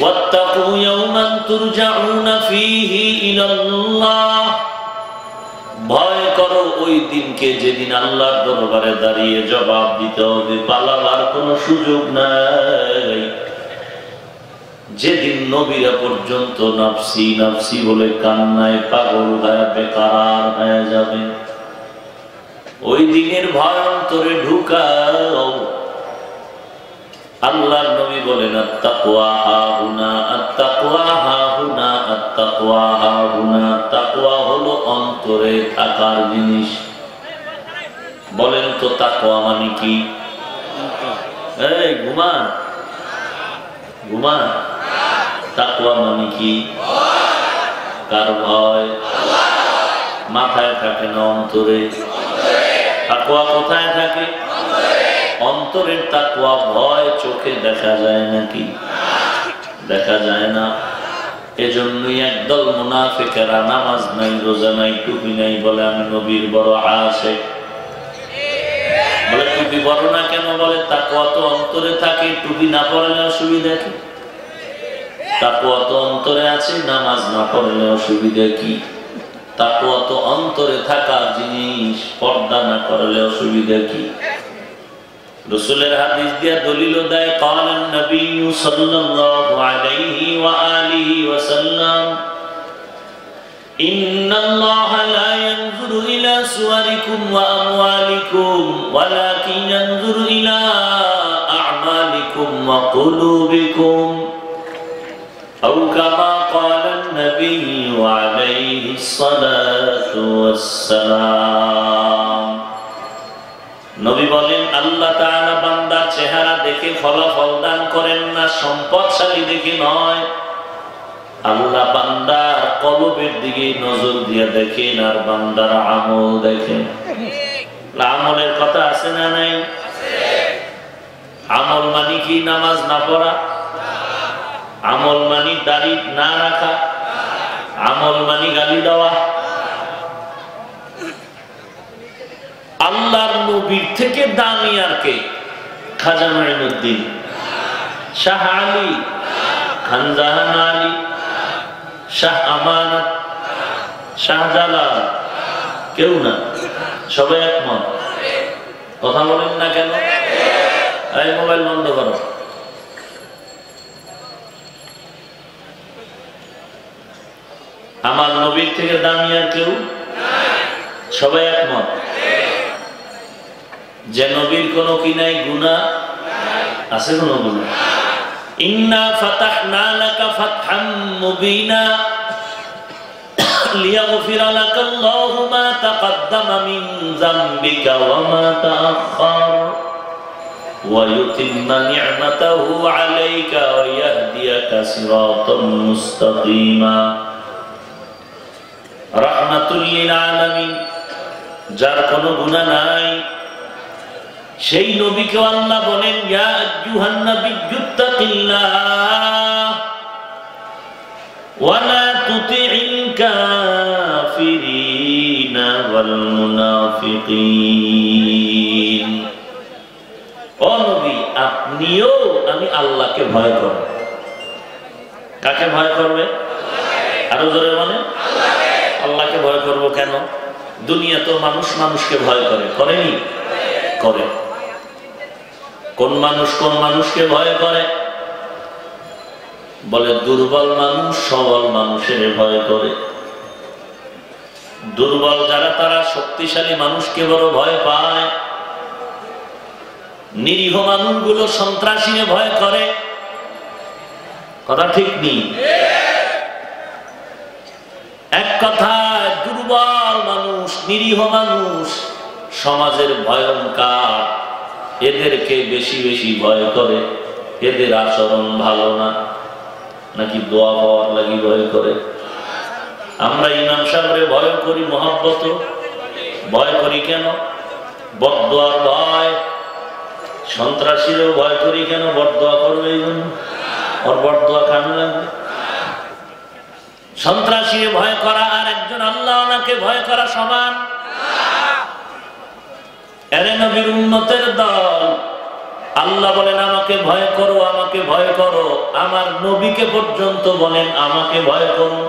ওয়াত্তাকু ইয়াওমান তুরজাউনা ফীহি ইলাল্লাহ, ভয় করো ওই দিনকে যেদিন আল্লাহর দরবারে দাঁড়িয়ে জবাব দিতে হবে, পালাবার কোনো সুযোগ নাই। যেদিন নবীরা পর্যন্ত নাফসি নাফসি বলে কান্নায় পাগল হয়ে বেকার হয়ে যাবে, ওই দিনের ভয় অন্তরে ঢুকাও। আল্লাহর নবী বলেন আত্তাকওয়া হাহুনা, আত্তাকওয়া হাহুনা, আত্তাকওয়া হাহুনা। তাকওয়া হলো অন্তরে থাকার জিনিস। বলেন তো তাকওয়া মানে কি? এই ঘুমান ঘুমান, তাকওয়া মানে কি? কার ভয়? মাথায় থাকে না অন্তরে? তাকওয়া কোথায় থাকে? অন্তরের তাকওয়া। ভয় চোখে দেখা যায় নাকি? দেখা যায় না। এজন্যই একদল মুনাফিকেরা নামাজ নাই, রোজা নাই, টুপি নাই, বলে আমি নবীর বড় আশিক। বলে টুপি বড় না কেন? বলে তাকওয়া তো অন্তরে থাকে, টুপি না পড়লে অসুবিধা কি? তাকওয়া তো অন্তরে আছে, নামাজ না পড়লে অসুবিধা কি? তাকওয়া তো অন্তরে থাকার জিনিস, পর্দা না করলে অসুবিধা কি? রাসূলের হাদিস দিয়া দলিল দেয়, ক্বালান নবী সাল্লাল্লাহু আলাইহি ওয়া আলিহি ওয়া সাল্লাম, ইন্নাল্লাহা লা ইয়ানজুরু ইলা সুওয়ারিকুম ওয়া আমওয়ালিকুম ওয়ালাকিন ইয়ানজুরু ইলা আ'মালিকুম ওয়া কুলুবিকুম, আও কামা ক্বালান নবী আলাইহিস সালাতু ওয়াস সালাম। নবী বলেন, আল্লাহ তাআলা বান্দার চেহারা দেখে ফলাফল দান করেন না, সম্পদশালী দেখে নয়। আল্লাহ বান্দার কলবের দিকে নজর দিয়ে দেখেন, আর বান্দার আমল দেখেন। আমলের কথা আছে না নাই? আমল মানে কি? নামাজ না পড়া? আমল মানে দাড়ি না রাখা? আমল মানে গালি দেওয়া? আল্লাহর নবীর থেকে দামি আর কে? খাজা মাইনুদ্দিন, শাহ আলী, খানজাহান আলী, শাহ আমানত, শাহজালাল? কেউ না। সবাই একমত? কথা বলেন না কেন? এই মোবাইল বন্ধ করো। আমার নবীর থেকে দামি আর কেউ? সবাই একমত যে নবীর কোন কি নাই? গুনাহ আছে? কোন গুনাহ? ইন্না ফাতাহনা লাকা ফাতহাম মুবিনা লিয়াগফিরা লাকাল্লাহু মা তাকদ্দামা মিন যামবিকা ওয়া মা তাআখার ওয়া ইউতিম্মা নি'মাতাহু আলাইকা ওয়া ইয়াহদিয়াকা সিরাতাম মুস্তাকিমা। রাহমাতুল লিল আলামিন, যার কোনো গুনাহ নাই, সেই নবীকে আল্লাহ বলেন, ইয়া আইয়ুহান নাবিয়্যুত্তাকিল্লাহ ওয়া লা তুতি'ল কাফিরিনা ওয়াল মুনাফিকিন। ও নবী, আপনিও আমি আল্লাহকে ভয় করব। কাকে ভয় করবে? আরো জোরে বলেন, আল্লাহকে ভয় করব। কেন? দুনিয়া তো মানুষ মানুষকে ভয় করে, করেনি? করে। কোন মানুষ কোন মানুষকে ভয় করে? বলে দুর্বল মানুষ সবল মানুষের ভয় করে। দুর্বল যারা, তারা শক্তিশালী মানুষকে বড় ভয় পায়। নিরীহ মানুষগুলো সন্ত্রাসীকে ভয় করে। কথা ঠিক নেই? এক কথায় দুর্বল মানুষ, নিরীহ মানুষ সমাজের ভয়ঙ্কর, এদেরকে বেশি বেশি ভয় করে। এদের আচরণ ভালো না, নাকি দোয়া পাওয়ার লাগি ভয় করে? আমরা ইমাম সাহেবের ভয় করি, মহব্বত ভয় করি কেন? বদদোয়ার ভয়। সন্ত্রাসীরও ভয় করি কেন? বদদোয়া করবে এই জন্য, ওর বদদোয়া কামে লাগবে। সন্ত্রাসীর ভয় করা আর একজন আল্লাহ ওনাকে ভয় করা সমান? এরে নবীর উম্মতের দল, আল্লাহ বলেন আমাকে ভয় করো, আমাকে ভয় করো। আমার নবীকে পর্যন্ত বলেন আমাকে ভয় করো।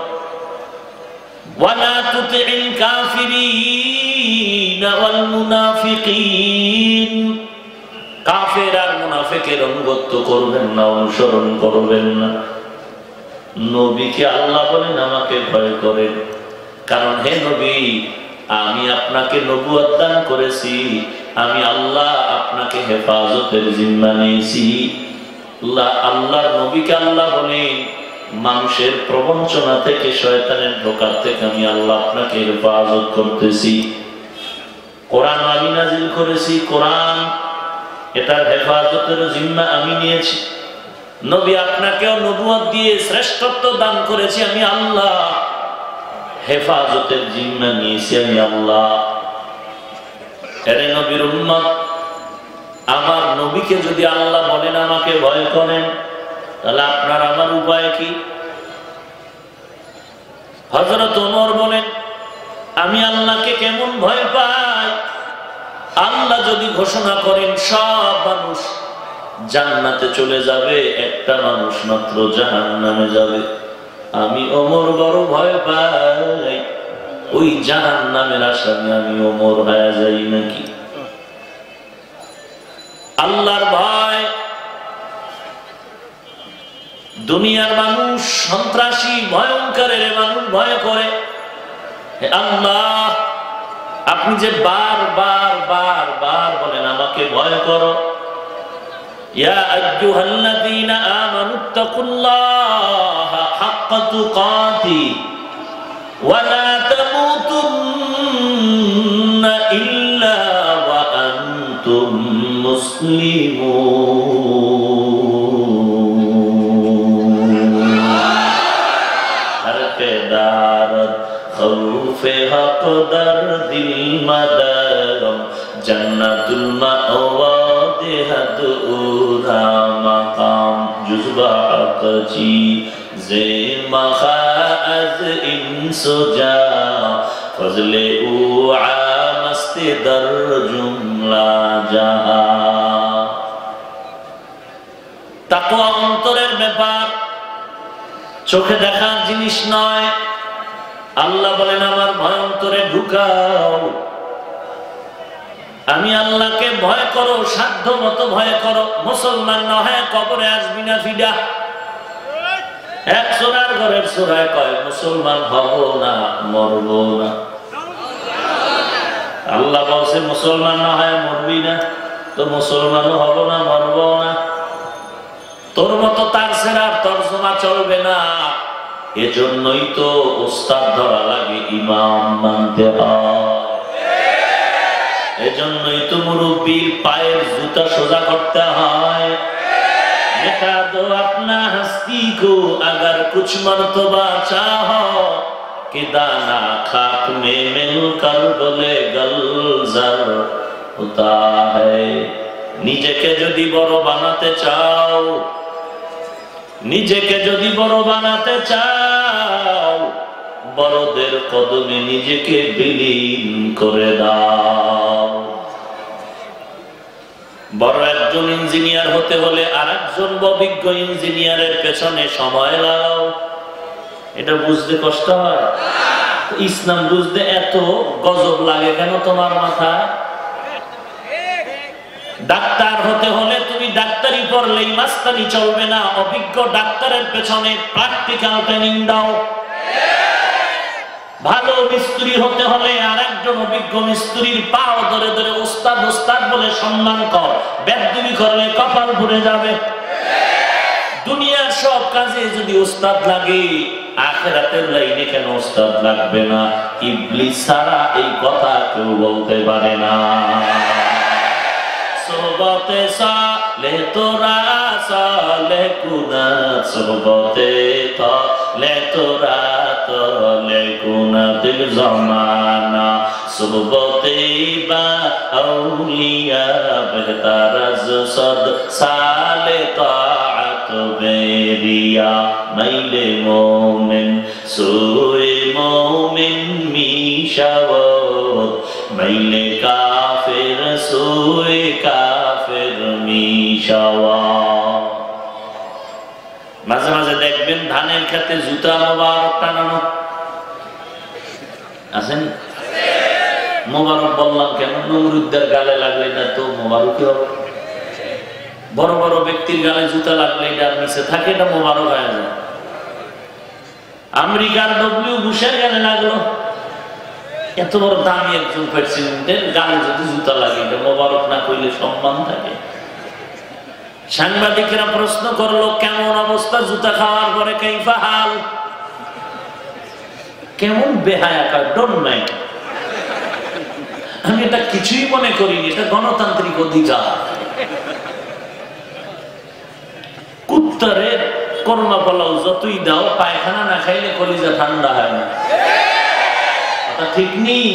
ওয়ালা তুতিল কাফিরিন ওয়াল মুনাফিকিন, কাফের আর মুনাফিকের অনুগত্য করবেন না, অনুসরণ করবেন না। নবীকে আল্লাহ বলেন আমাকে ভয় করেন, কারণ হে নবী আমি আপনাকে নবুয়ত দান করেছি, আমি আল্লাহ আপনাকে হেফাজতের জিম্মা নিয়েছি। আল্লাহর নবীকে আল্লাহ বলেন মানুষের প্রবঞ্চনা থেকে, শয়তানের ধোঁকা থেকে আমি আল্লাহ আপনাকে হেফাজত করতেছি। কোরআন আমি নাজিল করেছি, কোরআন এটার হেফাজতের জিম্মা আমি নিয়েছি। নবী আপনাকেও নবুয়ত দিয়ে শ্রেষ্ঠত্ব দান করেছি আমি আল্লাহ, হেফাজতের জিম্মা নিয়েছি আমি আল্লাহ। এরে নবীর উম্মত, আমার নবীকে যদি আল্লাহ বলেন আমাকে ভয় করেন, তাহলে আপনার আমার উপায় কি? হযরত ওমর বলেন আমি আল্লাহকে কেমন ভয় পাই, আল্লাহ যদি ঘোষণা করেন সব মানুষ জান্নাতে চলে যাবে, একটা মানুষ মাত্র জাহান্নামে যাবে, আমি ওমর বড় ভয় পাই ওই জাহান্নামের আসামি আমি ওমর হয়ে যাই নাকি। আল্লাহর ভয়, দুনিয়ার মানুষ সন্ত্রাসী ভয়ঙ্করের মানুষ ভয় করে। আল্লাহ আপনি যে বারবার বারবার বলেন আমাকে ভয় করো, ইয়া আইয়ুহাল্লাযীনা আমানুত্তাকুল্লাহা হাক্কা তুকাতি ওয়া লা তামুতুন্না ইল্লা ওয়া আনতুম মুসলিমুন। হরকে দারত খৌফে হক দরদিল মাদারম জান্নাতুল মাওয়া দেহাদ উরা মাকাম জুজবা আকচি জে মাখা আজ ইনসুজা ফজলে উ আমস্তে দর জুমলা জাহা। তাকওয়া অন্তরের ব্যাপার, চোখে দেখার জিনিস নয়। আল্লাহ বলেন আমার ভয় অন্তরে ঢুকাও, আমি আল্লাহকে ভয় করো, সাধ্য মতো ভয় করো। মুসলমান না হয় কবরে আসবি না ফিডা। এক সোনার ঘরের সোরায় কয় মুসলমান হব না মরব না। আল্লাহ বলছে মুসলমান না হয় মরবি না, তো মুসলমানও হব না মরব না। তোর মতো তার সেরার তর্জমা চলবে না, এজন্যই তো উস্তাদ ধরা লাগে, ইমাম মানতে হয়। এজন্যই তো মুরব্বীর পায়ের জুতা সোজা করতে হয়। এটা তো আপনা হস্তি কো अगर कुछ मर्तबा चाहो कि दाना खाक में मिलकर बोले गलजर होता है। নিজেকে যদি বড় বানাতে চাও, নিজেকে যদি বড় বানাতে চাও, বড়দের কদমে নিজেকে বিলীন করে দাও। বড় একজন ইঞ্জিনিয়ার হতে হলে আর একজন অভিজ্ঞ ইঞ্জিনিয়ারের পেছনে সময় লাগাও। এটা বুঝতে কষ্ট হয়? ইসলাম বুঝতে এত গজব লাগে কেন তোমার মাথায়? ডাক্তার হতে হলে তুমি ডাক্তারি পড়লেই মাস্তানি চলবে না, অভিজ্ঞ ডাক্তারের পেছনে প্র্যাকটিক্যাল ট্রেনিং দাও। ভালো মিস্ত্রি হতে হলে আর একজন অভিজ্ঞ মিস্ত্রির পাও ধরে ধরে ওস্তাদ ওস্তাদ বলে সম্মান কর, বেদবি করলে কপাল পুড়ে যাবে। দুনিয়ার সব কাজে যদি ওস্তাদ লাগে, আখিরাতের লাইনে কেন ওস্তাদ লাগবে না? ইবলিস ছাড়া এই কথা কেউ বলতে পারে না। সোহবতে সালে তোরা সালে কুনা, সোহবতে তালে তোরা তালে কুনা দিল জমানা, সোহবতে বা আউলিয়া বেহতার আজ সদ সালে তাআত বেরিয়া মাইলে মোমেন সোয়ে মোমেন মিশাওত মাইলে কাফের সোয়ে কাফের মিশ শাওয়া। মাঝে মাঝে দেখবেন ধানের খেতে জুতা মোবারক টানানো আছেন। মোবারক বললাম কেন? নমরুদ্দের গালে লাগলে না তো মোবারকই হবে। বড় বড় ব্যক্তির গালে জুতা লাগলে এটা নিচে থাকে, এটা মোবারক হয়ে যায়। আমেরিকার ডব্লিউ বুশের গালে লাগলো, এত বড় দামি একজন প্রেসিডেন্টের গালে যদি জুতা লাগে এটা মোবারক না করলে সম্মান থাকে। সাংবাদিকরা প্রশ্ন করলো কেমন অবস্থা জুতা খাওয়ার পরে? কাইফা হাল, কেমন বেহায়াকার, ডোন্ট মাইন্ড। আমি এটা কিছুই মনে করিনি, এটা গণতান্ত্রিক অধিকার। কুত্তারে করোনা পোলাও যতই দাও, পায়খানা না খাইলে কলিজা ঠান্ডা হয় না, এটা ঠিক নেই।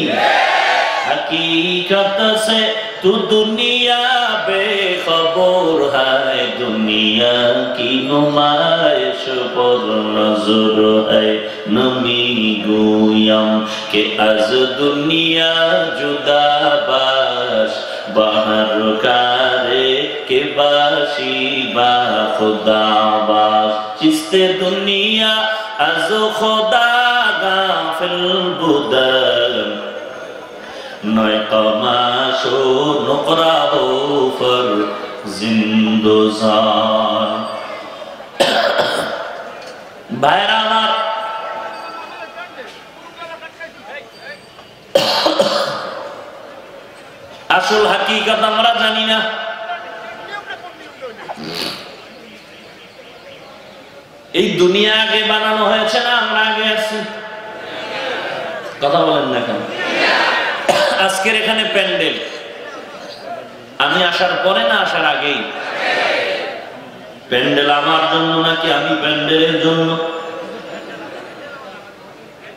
हकीकत से तू दुनिया बेखबर है, दुनिया की नुमाइश पर नजर है। नमी गोयम के आज दुनिया जुदा बाश, बाहर कारे के बाशी बा खुदा बाश। चिस्ते दुनिया आज खुदा गाफिल बुदर, नए तमाशो नुकरा हो फर जिंदोजान। भाईरा আমার, আসল হাকিকত আমরা জানি না। এই দুনিয়া আগে বানানো হয়েছে না আমরা আগে আছি? কথা বলেন না কেন? আজকের এখানে প্যান্ডেল আমি আসার পরে না আসার আগেই? প্যান্ডেল আমার জন্য নাকি আমি প্যান্ডেলের জন্য?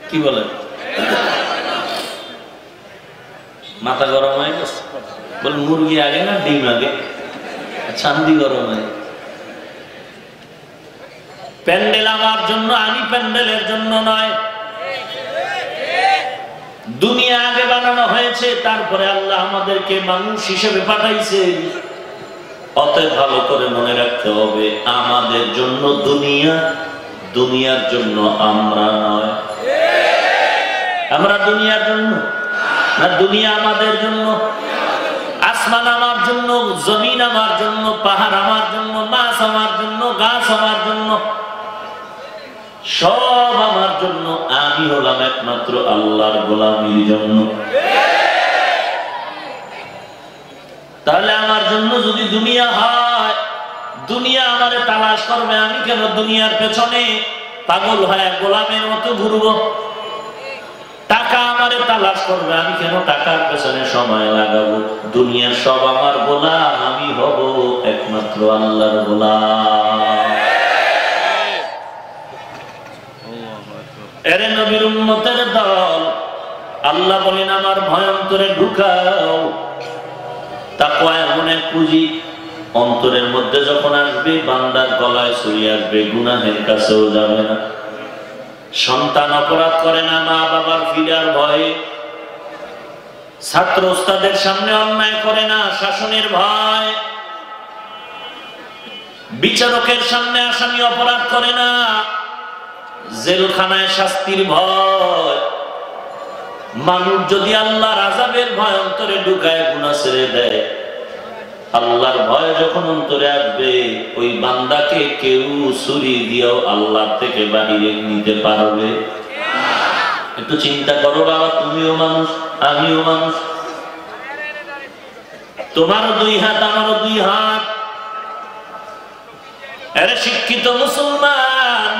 কি বলেন? মাথা গরম হয়ে গেছে? বল মুরগি আগে না ডিম আগে? চান্দি গরম হয়। প্যান্ডেল আমার জন্য, আমি প্যান্ডেলের জন্য নয়। দুনিয়া আগে বানানো হয়েছে, তারপরে আল্লাহ আমাদেরকে মানুষ হিসেবে পাঠাইছে। অতএব ভালো করে মনে রাখতে হবে, আমাদের জন্য দুনিয়া, দুনিয়ার জন্য আমরা নয়। আমরা দুনিয়ার জন্য না, দুনিয়া আমাদের জন্য। আসমান আমার জন্য, জমিন আমার জন্য, পাহাড় আমার জন্য, মাছ আমার জন্য, গাছ আমার জন্য, সব আমার জন্য। আমি হলাম একমাত্র আল্লাহর গোলামীর জন্য। তাহলে আমার জন্য যদি দুনিয়া হয়, দুনিয়া আমারে তালাশ করবে, আমি কেন দুনিয়ার পেছনে পাগল হয়ে গোলামের মতো ঘুরবো? টাকা আমারে তালাশ করবে, আমি কেন টাকার পেছনে সময় লাগাবো? দুনিয়ার সব আমার গোলাম, আমি হব একমাত্র আল্লাহর গোলাম। এরে নবীর উম্মতের দল, আল্লাহ বলেন আমার ভয় অন্তরে ঢুকাও। তাকওয়া এমন এক পুঁজি, অন্তরের মধ্যে যখন আসবে বান্দার গলায় ছুরি আসবে, গুনাহের কাছেও যাবে না। সন্তান অপরাধ করে না মা বাবার ফিরার ভয়ে, ছাত্র ওস্তাদের সামনে অন্যায় করে না শাসনের ভয়, বিচারকের সামনে আসামি অপরাধ করে না জেলখানায় শাস্তির ভয়। মানুষ যদি আল্লাহর আযাবের ভয় অন্তরে ঢুকায়, গুনাহ ছেড়ে দেয়, আল্লাহর ভয় যখন অন্তরে আসবে, ওই বান্দাকে কেউ ছুরি দিয়েও আল্লাহ থেকে বাড়িয়ে নিতে পারবে? একটু চিন্তা করো বাবা, তুমিও মানুষ, আমিও মানুষ। তোমারও দুই হাত, আমারও দুই হাত। আরে শিক্ষিত মুসলমান,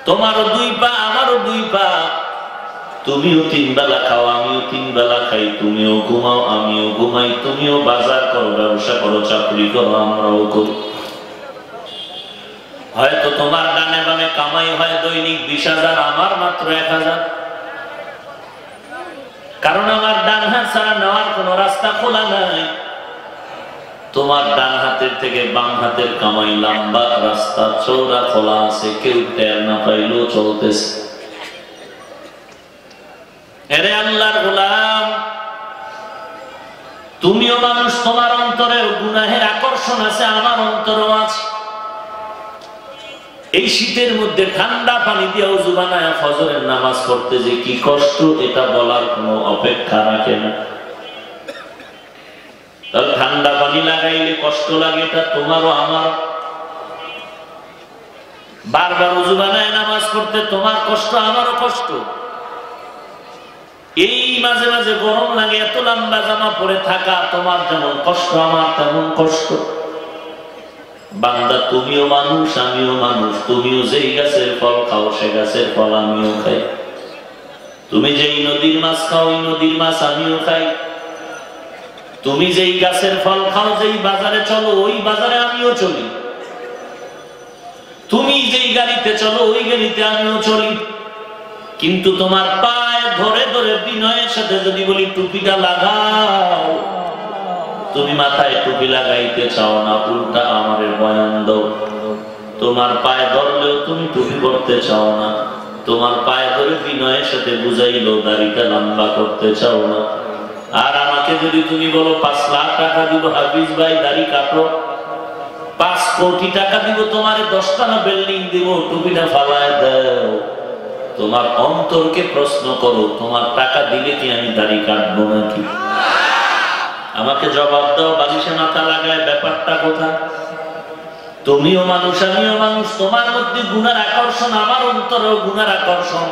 তোমারও দুই পা, আমারও দুই পা। তুমিও তিন বেলা খাও, আমিও তিন বেলা খাই। তুমিও ঘুমাও, আমিও ঘুমাই। তুমিও বাজার করো, ব্যবসা করো, চাকরি করো, আমরাও করি। হয়তো তোমার ডানে বামে কামাই হয় দৈনিক 20,000, আমার মাত্র 1,000। কারণ আমার ডান হাত ছাড়া নেওয়ার কোন রাস্তা খোলা নাই। তোমার ডান হাতের থেকে বাম হাতের কামাই লম্বা রাস্তা চৌড়া খোলা আছে, কেউ টের না পাইলেও চলতেছে। এরে আল্লাহর গোলাম, তুমিও মানুষ, তোমার অন্তরে গুনাহের আকর্ষণ আছে, আমার অন্তরও আছে। এই শীতের মধ্যে ঠান্ডা পানি দিয়ে ওযু বানায় ফজরের নামাজ পড়তে যে কি কষ্ট, এটা বলার কোনো অপেক্ষা রাখে না। তাহলে ঠান্ডা পানি লাগাইলে কষ্ট লাগে, এটা তোমারও আমার। বারবার ওযু বানায় নামাজ পড়তে তোমার কষ্ট, আমারও কষ্ট। এই মাঝে মাঝে গরম লাগে, এত লম্বা জামা পরে থাকা, তোমার যেমন কষ্ট আমার তেমন কষ্ট। বান্দা তুমিও মানুষ, আমিও মানুষ। তুমিও যেই গাছের ফল খাও সে গাছের ফল আমিও খাই। তুমি যেই নদীর মাছ খাও ওই নদীর মাছ আমিও খাই। তুমি যেই গাছের ফল খাও, যেই বাজারে চলো ওই বাজারে আমিও চলি। তুমি যেই গাড়িতে চলো ওই গাড়িতে আমিও চলি। কিন্তু তোমার পায়ে ধরে ধরে বিনয়ের সাথে যদি বলি টুপিটা লাগাও, তুমি মাথায় টুপি লাগাইতে চাও না, উল্টা আমারে বয়ান দাও। তোমার পায়ে ধরলেও তুমি টুপি পরতে চাও না, তোমার পায়ে ধরে বিনয়ের সাথে বুঝাইলো দাড়িটা লম্বা করতে চাও না। আর আমাকে যদি তুমি বলো 5 লাখ টাকা দিব হাফিজ ভাই দাড়ি কাটো, 5 কোটি টাকা দিব তোমারে 10 তলা বিল্ডিং দিব, টুপিটা ফালায় দাও। তোমার অন্তরকে প্রশ্ন করো, তোমার টাকা দিলে কি আমি দাড়ি কাটবো নাকি? আমাকে জবাব দাও, বালিশে মাথা লাগায় ব্যাপারটা কোথায়? তুমিও মানুষ, আমিও মানুষ। তোমার মধ্যে গুনার আকর্ষণ, আমার অন্তরেও গুনার আকর্ষণ।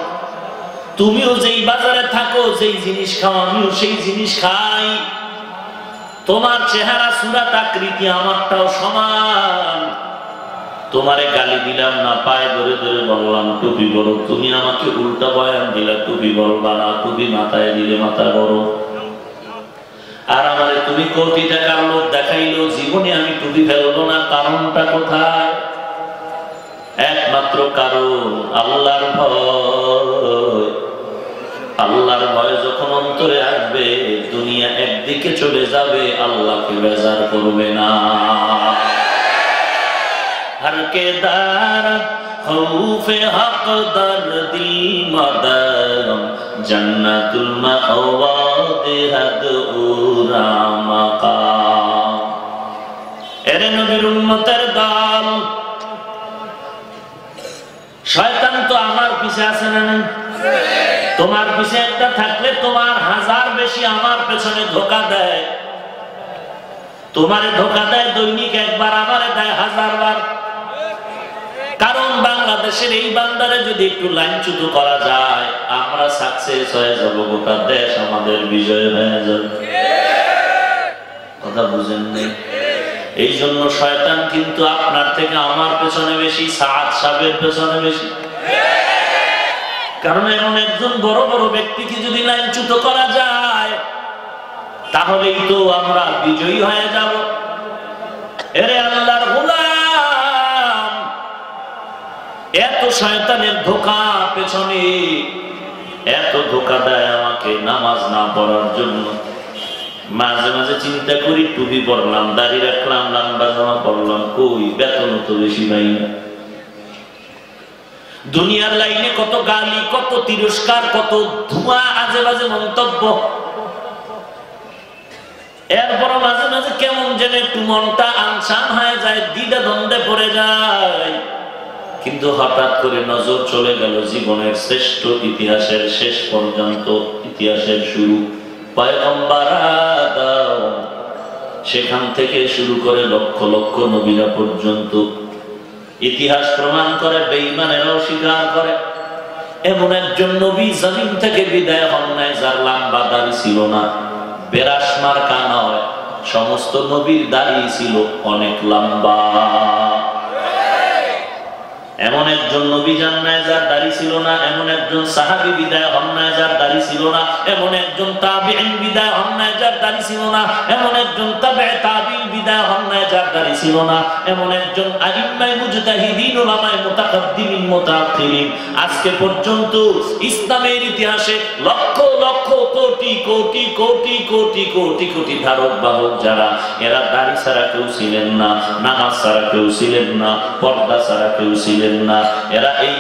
তুমিও যেই বাজারে থাকো, যেই জিনিস খাও, আমিও সেই জিনিস খাই। তোমার চেহারা, সুরাত, আকৃতি আমারটাও সমান। তোমারে গালি দিলাম না, পায়ে ধরে ধরে বললাম টুপি বড়, তুমি আমাকে উল্টা বয়ান দিলা টুপি বলবা না, টুপি মাথায় দিলে মাথা বড়। আর আমারে তুমি কোটি টাকার লোক দেখাইলো, জীবনে আমি টুপি ফেলবো না। কারণটা কোথায়? একমাত্র কারণ আল্লাহর ভয়। আল্লাহর ভয় যখন অন্তরে আসবে, দুনিয়া একদিকে চলে যাবে, আল্লাহকে বেজার করবে না। हर के दार खौफे हक दर्दी मदम जन्नतुल मअवा देहद उरा मकाम। এরে নবীর উম্মতের দল, শয়তান তো আমার পিছে আছে না? তোমার পিছে একটা থাকলে তোমার 1000 বেশি আমার পেছনে ধোঁকা দেয়। তোমারে ধোঁকা দেয় দৈনিক একবার, আমারে দেয় 1000 বার। কারণ বাংলাদেশের এই বান্দারে যদি একটু লাইনচ্যুত করা যায়, আমরা সাকসেস হয়ে যাব, গোটা দেশ আমাদের বিজয় হয়ে যাবে। কথা বুঝেন নাই? এই জন্য শয়তান কিন্তু আপনার থেকে আমার পেছনে বেশি, সাদ সাহেবের পেছনে বেশি। কারণ এমন একজন বড় বড় ব্যক্তিকে যদি লাইনচ্যুত করা যায়, তাহলেই তো আমরা বিজয়ী হয়ে যাব। এরে আল্লাহর গোলাম, এত শয়তানের ধোঁকা পেছনে, এত ধোঁকা দেয় আমাকে নামাজ না পড়ার জন্য। মাঝে মাঝে চিন্তা করি, টুপি পরলাম, দাড়ি রাখলাম, লম্বা জামা পরলাম, কই বেতন তো বেশি পাই না। দুনিয়ার লাইনে কত গালি, কত তিরস্কার, কত ধোঁয়া, আজে বাজে মন্তব্য। এরপর মাঝে মাঝে কেমন যেন একটু মনটা আনসান হয়ে যায়, দ্বিধা দ্বন্দ্বে পড়ে যায়। কিন্তু হঠাৎ করে নজর চলে গেল জীবনের শ্রেষ্ঠ ইতিহাসের শেষ পর্যন্ত, ইতিহাসের শুরু পয়গম্বর আদম, সেখান থেকে শুরু করে লক্ষ লক্ষ নবীরা পর্যন্ত। ইতিহাস প্রমাণ করে, বেঈমানেরাও স্বীকার করে, এমন একজন নবী জমিন থেকে বিদায় হন নাই যার লম্বা দাড়ি ছিল না। বেরাস মার্কা নয়, সমস্ত নবীর দাড়ি ছিল অনেক লম্বা। এমন একজন নবী যান নাই যার দাড়ি ছিল না, এমন একজন সাহাবী বিদায় হন নাই যার দাড়ি ছিল না, এমন একজন তাবিঈন বিদায় হন নাই যার দাড়ি ছিল না, এমন একজন তাবিঈ তাবিঈন বিদায় হন নাই যার দাড়ি ছিল না, এমন একজন আইম্মায়ে মুজতাহিদিন উলামায়ে মুতাকাদ্দিমিন মুতাআখিরিন আজকে পর্যন্ত ইসলামের ইতিহাসে লক্ষ লক্ষ কোটি কোটি কোটি কোটি কোটি কোটি ধারক বাহক যারা, এরা দাড়ি ছাড়া কেউ ছিলেন না, নামাজ ছাড়া কেউ ছিলেন না, পর্দা ছাড়া কেউ ছিলেন ছিলেন না। এরা এই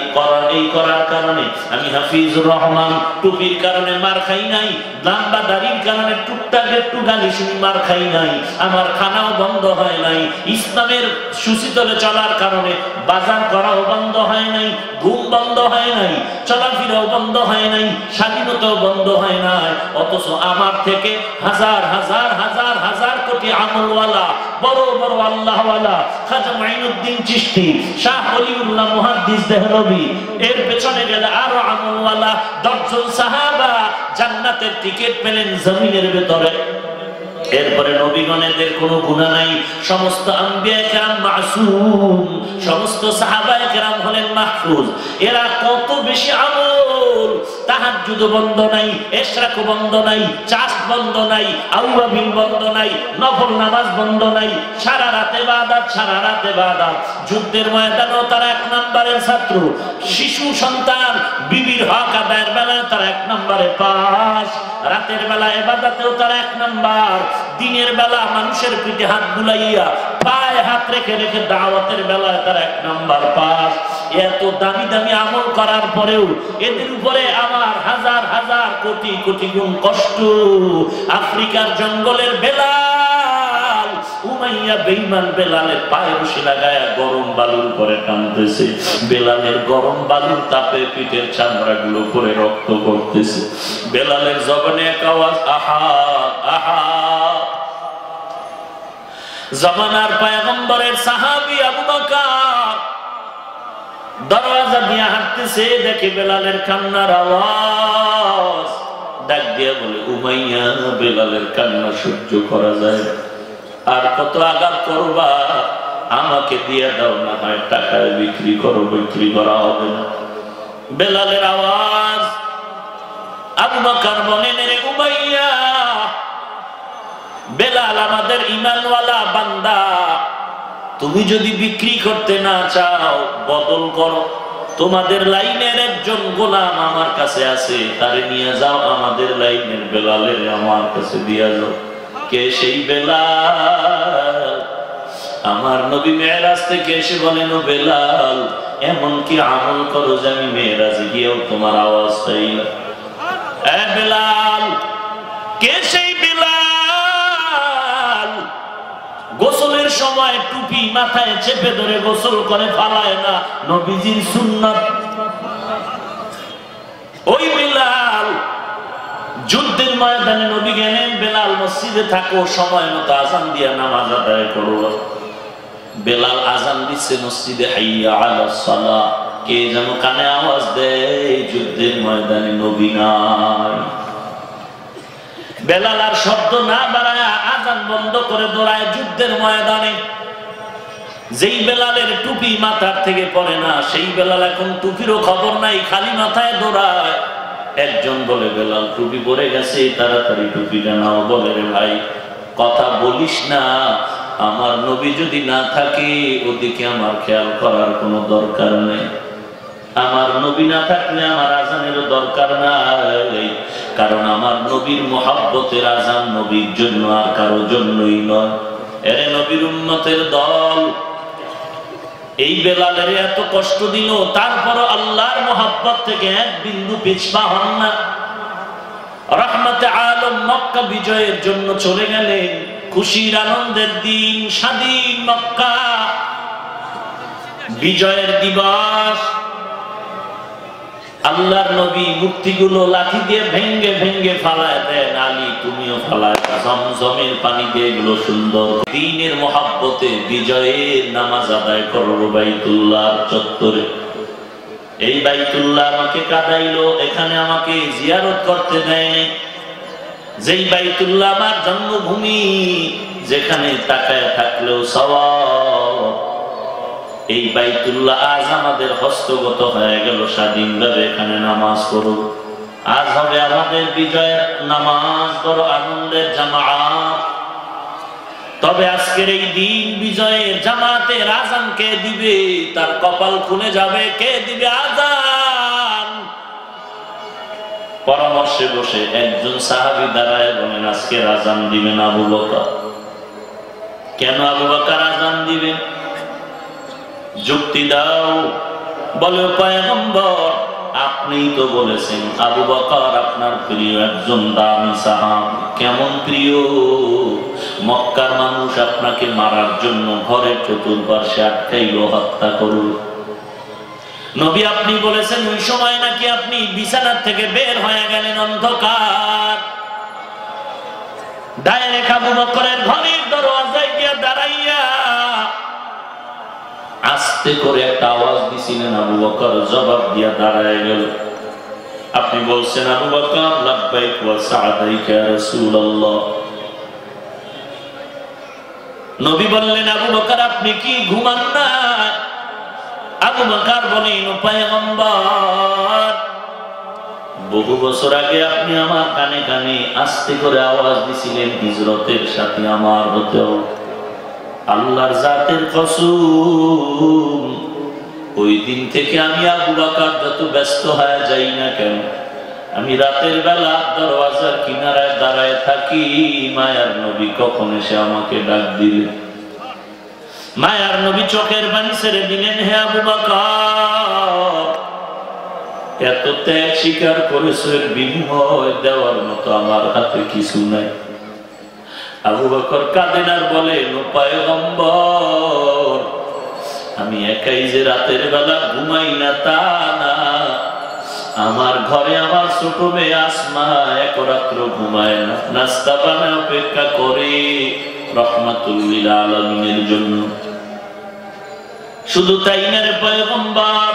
করার কারণে আমি হাফিজুর রহমান টুপির কারণে মার খাই নাই, লম্বা দাড়ির কারণে টুকটাক একটু গালি শুনি মার খাই নাই, আমার খানাও বন্ধ হয় নাই, ইসলামের সুশীতলে চলার কারণে বাজার করাও বন্ধ হয় নাই, ঘুম বন্ধ হয় নাই, চলাফেরাও বন্ধ হয় নাই, স্বাধীনতাও বন্ধ হয় নাই। অথচ আমার থেকে হাজার হাজার হাজার হাজার কোটি আমলওয়ালা বড় বড় আল্লাহওয়ালা খাজা মাইনুদ্দিন চিশতি, শাহ ওলিউল্লাহ মুহাদ্দিস দেহলভী, এর পেছনে গেলে আরো আমলওয়ালা 10 জন সাহাবা জান্নাতের টিকিট পেলেন জমিনের ভেতরে। এরপরে নবীগণের কোনো গুনাহ নাই, সমস্ত আম্বিয়া কেরাম মাসুম, সমস্ত সাহাবায়ে কেরাম হলেন মাহফুজ। এরা কত বেশি আমল, তাহাজ্জুদ বন্ধ নাই, ইশরাক বন্ধ নাই, চাষ বন্ধ নাই, আউয়াবিন বন্ধ নাই, নফল নামাজ বন্ধ নাই, সারা রাতে ইবাদত, সারা রাতে ইবাদত। যুদ্ধের ময়দানেও তারা 1 নম্বরের ছাত্র, শিশু সন্তান বিবির হক আদায়ের বেলায় তারা 1 নম্বরে পাস, রাতের বেলা ইবাদতেও তারা 1 নম্বর, দিনের বেলা মানুষের পিঠে হাত বুলাইয়া পায়ে হাত রেখে রেখে দাওয়াতের বেলায় তারা 1 নম্বর পাস। এত দামি দামি আমল করার পরেও এদের উপরে আমার হাজার হাজার কোটি কোটি গুণ কষ্ট। আফ্রিকার জঙ্গলের বেলাল, উমাইয়া বেঈমান বেলালের পায়ে রশি লাগায়া গরম বালুর উপরে টানতেছে, বেলালের গরম বালুর তাপে পিঠের চামড়াগুলো করে রক্ত করতেছে। বেলালের জবানে এক আওয়াজ, আহাদ আহাদ। জামানার পয়গম্বরের সাহাবী আবু বকর দরওয়াজা দিয়ে হাঁটতেছে, দেখে বেলালের কান্নার আওয়াজ, ডাক দিয়ে বলে, উমাইয়া, বেলালের কান্না সহ্য করা যায়, আর কত আঘাত করবা, আমাকে দিয়ে দাও, না হয় টাকায় বিক্রি করো, বিক্রি করা হবে না। বেলালের আওয়াজ, আবু বকর বলেন, রে উমাইয়া, বেলাল আমাদের ঈমানওয়ালা বান্দা, তুমি যদি বিক্রি করতে না চাও বদল করো, তোমাদের লাইনের একজন গোলাম আমার কাছে আছে, তারে নিয়ে যাও, আমাদের লাইনের বেলালের আমার কাছে দিয়ে যাও। কে সেই বেলাল? আমার নবী মেরাজ থেকে এসে বলেন, ও বেলাল, এমন কি আমল করো যে আমি মেরাজে গিয়েও তোমার আওয়াজ পাই না। এ বেলাল, কে সেই বেলাল? গোসলের সময় টুপি মাথায় চেপে ধরে গোসল করে, ফালায় না, নবীজির সুন্নাত। ওই বেলাল যুদ্ধের ময়দানে নবী গেলেন, বেলাল মসজিদে থাকো, সময় মতো আযান দিয়া নামাজ আদায় করো। বেলাল আযান দিচ্ছে মসজিদে, হাইয়া আলাস সালাহ, কে যেন কানে আওয়াজ দেয়, যুদ্ধের ময়দানে নবী নাই। বেলাল আর শব্দ না বাড়ায় আযান বন্ধ করে দৌড়ায় যুদ্ধের ময়দানে। যেই বেলালের টুপি মাথার থেকে পড়ে না, সেই বেলাল এখন টুপিরও খবর নাই, খালি মাথায় দৌড়ায়। একজন বলে, বেলাল টুপি পরে গেছে, তাড়াতাড়ি টুপিটা নাও। বলে, রে ভাই, কথা বলিস না, আমার নবী যদি না থাকে ওদিকে আমার খেয়াল করার কোনো দরকার নেই। আমার নবী না থাকলে আমার আযানেরও দরকার নাই, কারণ আমার নবীর মুহাব্বতের আযান নবীর জন্য, আর কারো জন্যই নয়। এরে নবীর উম্মতের দল, এই বেলালের এত কষ্ট দিল, তারপর আল্লাহর মুহাব্বত থেকে এক বিন্দু পিছপা হন না। রহমতে আলম মক্কা বিজয়ের জন্য চলে গেলেন, খুশির আনন্দের দিন, স্বাধীন মক্কা, বিজয়ের দিবস। আল্লাহর নবী মূর্তিগুলো লাঠি দিয়ে ভেঙ্গে ভেঙ্গে ফালায় দেন। আলী, তুমিও ফালায়, জমজমের পানি দিয়ে এগুলো সুন্দর। দ্বীনের মুহাব্বতে বিজয়ের নামাজ আদায় করবো বাইতুল্লাহ চত্বরে। এই বাইতুল্লাহ আমাকে কাঁদাইলো, এখানে আমাকে জিয়ারত করতে দেয়। যেই বাইতুল্লাহ আমার জন্মভূমি, যেখানে তাকায় থাকলেও সওয়াব, এই বাইতুল্লাহ আজ আমাদের হস্তগত হয়ে গেল, স্বাধীনভাবে এখানে নামাজ পড়ব। আজ হবে আমাদের বিজয়ের নামাজ, বড় আনন্দের জামাত। তবে আজকের এই দিন বিজয়ের জামাতের আযান কে দিবে? তার কপাল খুলে যাবে। কে দিবে আযান? পরামর্শে বসে একজন সাহাবী দাঁড়ায় বলেন, আজকের আযান দিবেন আবু বকর। কেন আবু বকর আযান দিবেন? যুক্তি দাও। বলে পয়গম্বর আপনিই তো বলেছেন আবু বকর আপনার প্রিয় একজন দামি সাহাবী। কেমন প্রিয়? মক্কার মানুষ আপনাকে মারার জন্য ঘরের চতুর্পার্শ্বে আটকাইল, হত্যা করল। নবী আপনি বলেছেন ওই সময় নাকি আপনি বিছানার থেকে বের হয়ে গেলেন অন্ধকার, ডাইরেক্ট আবু বকরের ঘরের দরওয়াজায় গিয়ে দাঁড়াইয়া আস্তে করে একটা আওয়াজ দিছিলেন, আবু বকর জবাব দিয়া দাঁড়ায় গেল। আপনি বলছেন আবু বকর লাব্বাইক ওয়া সা'দাইক ইয়া রাসূলুল্লাহ। নবী বললেন আবু বকর আপনি কি ঘুমান না? আবু বকর বলেন ও পয়গম্বর বহু বছর আগে আপনি আমার কানে কানে আস্তে করে আওয়াজ দিছিলেন হিজরতের সাথে আমার হতে হবে। আল্লাহর জাতের কসম ওই দিন থেকে আমি আবু বকর যত ব্যস্ত হয়ে যাই না কেন, আমি রাতের বেলা দরওয়াজার কিনারায় দাঁড়ায় থাকি, মায়ার নবী কখন এসে আমাকে ডাক দিলেন। মায়ার নবী চোখের পানি ছেড়ে দিলেন, হে আবু বকর এত ত্যাগ স্বীকার করেছো, এর বিনিময় দেওয়ার মতো আমার হাতে কিছু নাই। আবু বকর কাঁদেন আর বলেন ও পয়গম্বর আমি একাই যে রাতের বেলা ঘুমাই না তা না, আমার ঘরে আমার ছোট মেয়ে আসমা এক রাত্র ঘুমায় না, নাস্তা বানায় অপেক্ষা করে রহমাতুল লিল আলামিনের জন্য। শুধু তাই না রে পয়গম্বর,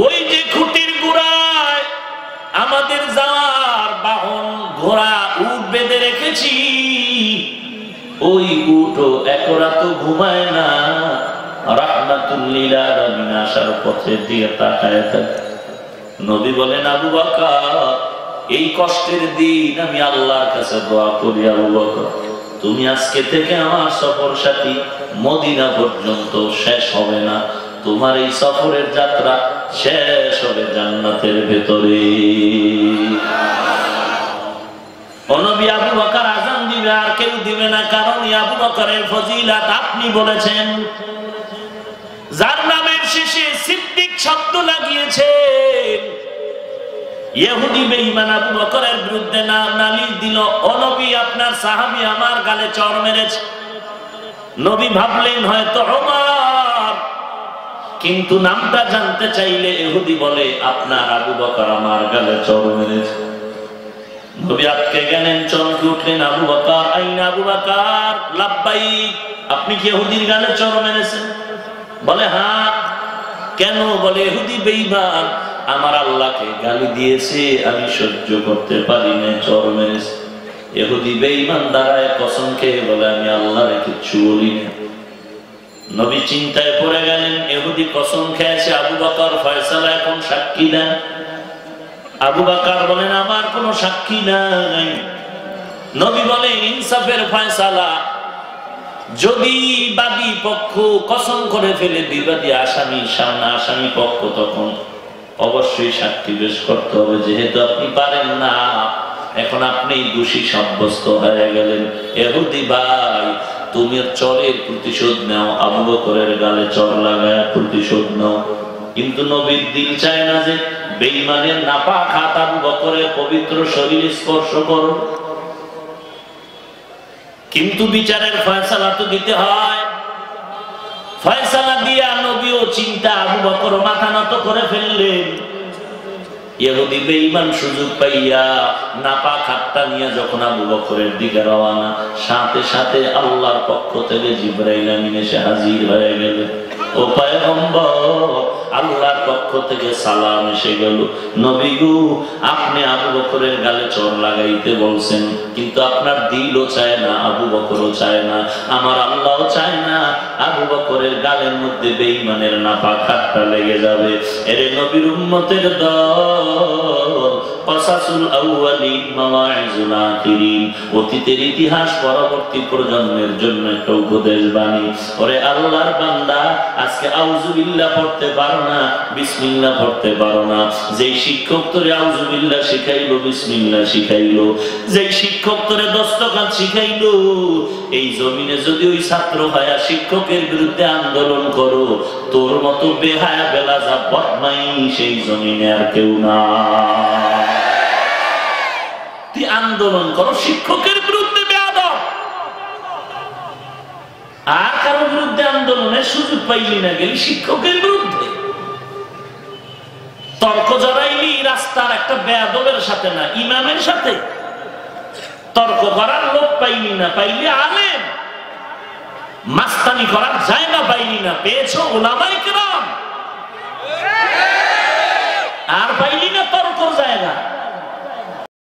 ওই যে খুঁটির গোড়ায় আমাদের যাওয়ার বাহন ঘোড়া উট বেঁধে রেখেছি, ওই উটও এক রাত ঘুমায় না, রাহমাতুল লিল আলামিন আসার পথে দিয়ে তাকায় থাকে। নবী বলেন আবু বকর এই কষ্টের দিন আমি আল্লাহর কাছে দোয়া করি, আবু বকর তুমি আজকে থেকে আমার সফর সাথী মদিনা পর্যন্ত শেষ হবে না, তোমার এই সফরের যাত্রা শেষ হবে জান্নাতের ভেতরে। নবী আবু বকর আযান দিবে আর কেউ দিবে না, কারণ আবু বকরের ফজিলত আপনি বলেছেন। যার নামের শেষে সিদ্দিক শব্দ লাগিয়েছেন, ইহুদি বেঈমান আবু বকরের বিরুদ্ধে নালিশ দিল, ও নবী আপনার সাহাবী আমার গালে চড় মেরেছে। নবী ভাবলেন হয়তো ওমর, কিন্তু নামটা জানতে চাইলে ইহুদি বলে আপনার আবু বকর আমার গালে চড় মেরেছে। নবী আটকে গেলেন, চমকে উঠলেন, আবু বকর আইনা আবু বকর লাব্বাইক, আপনি কি ইহুদির গালে চড় মেরেছেন? বলে হ্যাঁ। কেন? বলে ইহুদি বেঈমান আমার আল্লাহকে গালি দিয়েছে, আমি সহ্য করতে পারি না, চড় মেরেছে। ইহুদি বেঈমান দাঁড়ায় কসম খেয়ে বলে আমি আল্লাহর কিচ্ছু বলি না। নবী চিন্তায় পড়ে গেলেন, ইহুদি কসম খেয়েছে, আবু বকর ফয়সালা এখন সাক্ষী দেন। আবু বকর বলেন আমার কোনো সাক্ষী নাই। নবী বলেন ইনসাফের ফয়সালা, যদি বাদী পক্ষ কসম করে ফেলে বিবাদী আসামি সামনে আসামি পক্ষ, তখন অবশ্যই সাক্ষী পেশ করতে হবে। যেহেতু আপনি পারেন না, এখন আপনি দোষী সাব্যস্ত হয়ে গেলেন। ইহুদি ভাই তুমি চরের প্রতিশোধ নাও, আবু বকরের গালে চর লাগায় প্রতিশোধ নাও। কিন্তু নবীর দিল চায় না যে বেঈমানের নাপাক হাত আবু বকরের পবিত্র শরীর স্পর্শ করো। কিন্তু বিচারের ফয়সালা তো দিতে হয়। ফয়সালা দিয়া নবীও চিন্তা, আবু বকর মাথা নত করে ফেললেন। ইহুদি বেঈমান সুযোগ পাইয়া নাপাক হাতটা নিয়ে যখন আবু বকরের দিকে রওনা, সাথে সাথে আল্লাহর পক্ষ থেকে জিবরাইল আমিন এসে হাজির হয়ে গেলেন। ও পয়গম্বর আল্লাহর পক্ষ থেকে সালাম এসে গেল, নবী গো আপনি আবু বকরের গালে চর লাগাইতে বলছেন, কিন্তু আপনার দিলও চায় না, আবু বকরও চায় না, আমার আল্লাহও চায় না আবু বকরের গালের মধ্যে বেঈমানের নাপাক হাতটা লেগে যাবে। এরে নবীর উম্মতের দল, কাসাসুল আউয়ালিন মাওয়াইজুল আখিরিন, অতীতের ইতিহাস পরবর্তী প্রজন্মের জন্য একটা উপদেশ বাণী। ওরে আল্লাহর বান্দা, আজকে আউযুবিল্লাহ পড়তে পারো না, বিসমিল্লাহ পড়তে পারো না। যেই শিক্ষক তোরে আউযুবিল্লাহ শিখাইলো, বিসমিল্লাহ শিখাইলো, যেই শিক্ষক তোরে দস্তকাত শিখাইলো, এই জমিনে যদি ওই ছাত্র ভাইয়া শিক্ষকের বিরুদ্ধে আন্দোলন করো, তোর মতো বেহায়া বেলাজা বদমাই সেই জমিনে আর কেউ না। তুই আন্দোলন করো শিক্ষকের বিরুদ্ধে, বেয়াদব। আর কারো বিরুদ্ধে আন্দোলনের সুযোগ পাইলি না, গেলি শিক্ষকের বিরুদ্ধে তর্ক জড়াইলি রাস্তার একটা বেয়াদবের সাথে না, ইমামের সাথে। তর্ক করার লোক পাইলি না, পাইলি আলেম। মাস্তানি করার জায়গা পাইলি না, পেয়েছো উলামায়ে কেরাম।